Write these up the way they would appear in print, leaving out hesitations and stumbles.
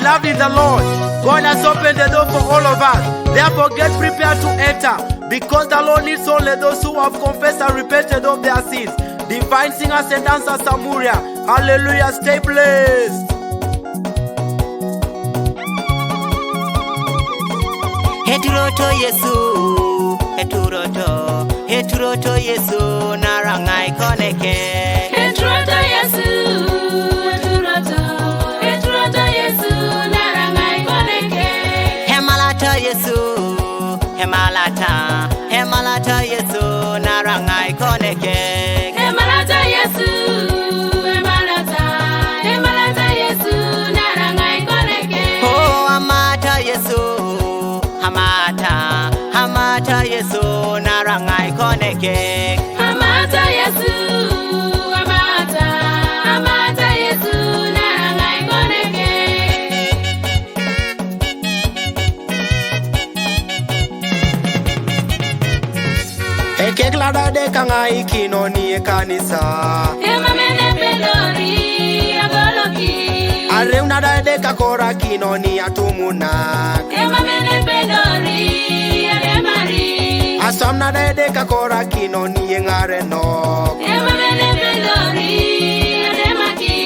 Beloved in the Lord, God has opened the door for all of us. Therefore, get prepared to enter, because the Lord needs only those who have confessed and repented of their sins. Divine singers and dancers, Amuria. Hallelujah. Stay blessed. Heturoto Yesu, heturoto Yesu, narangai koneke. Heturoto Yesu, heturoto Yesu, narangai koneke. Hemalata Yesu, hemalata Yesu, narangai koneke. Hemalata Yesu, hemalata Yesu, narangai koneke. Oh, amata Yesu. Hamata Yesu narangai koneke. Hamata Yesu, hamata Yesu narangai koneke. Ekek lada de Angaiki no ni kanisa. Hemamene pelori agoloki. Areuna da de kakora kino ni atumuna. Hemamene pelori alemari. Asamna de kakora kino ni ngare no. Hemamene pelori alemaki.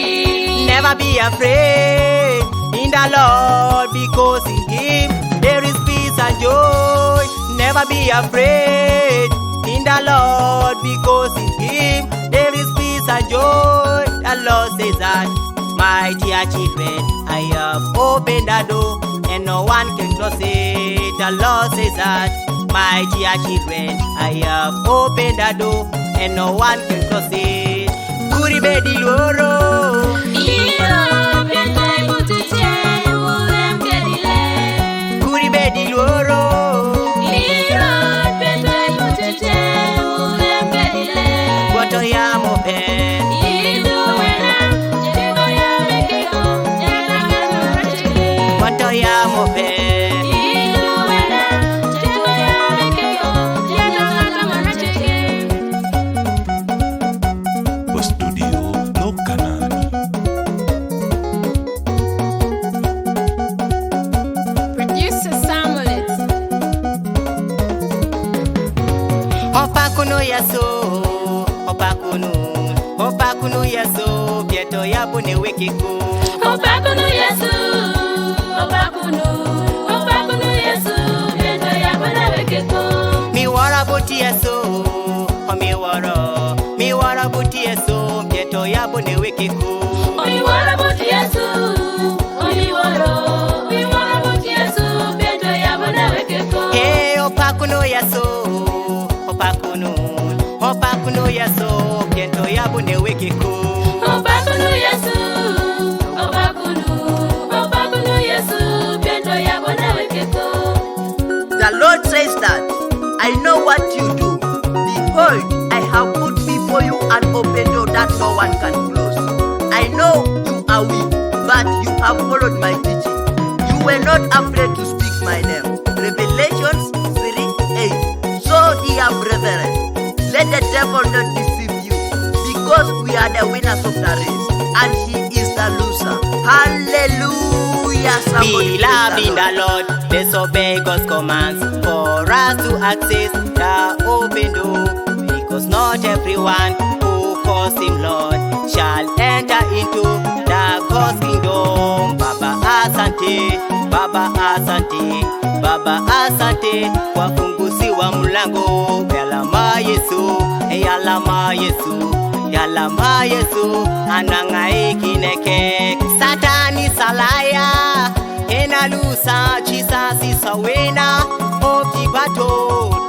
Never be afraid in the Lord, because in Him there is peace and joy. Never be afraid in the Lord, because in Him there is peace and joy. The Lord says that, my dear children, I have opened the door and no one can close it. The Lord says that, my dear children, I have opened the door and no one can close it. Kuribedi loro. Kuribedi loro. Wato ya mope. Wato ya mope. Opakunu Yesu, bieto yabu ne wikiku. Opakunu Yesu, bieto yabu ne wikiku. Mi wara buti Yesu, mi wara buti Yesu, bieto yabu ne wikiku. Mi wara buti Yesu, mi wara buti Yesu, bieto yabu ne wikiku. Hey, opakunu Yesu, opakunu Yesu, bieto yabu ne wikiku. Opakunu Yesu, Yesu, bieto yabu ne wikiku. The Lord says that, I know what you do. Behold, I have put before you an open door that no one can close. I know you are weak, but you have followed my teaching. You were not afraid to speak my name. Revelations 3:8. So, dear brethren, let the devil not deceive you, because we are the winners of the race, and he is the loser. Hallelujah. Beloved in the Lord, let's obey God's commands for us to access the open door, because not everyone who calls Him Lord shall enter into the God's kingdom. Baba asante kwa funguziwa mlango. Yalama Yesu Angaiki neke. Satani salaya enalusa Jesus is a winner of the battle.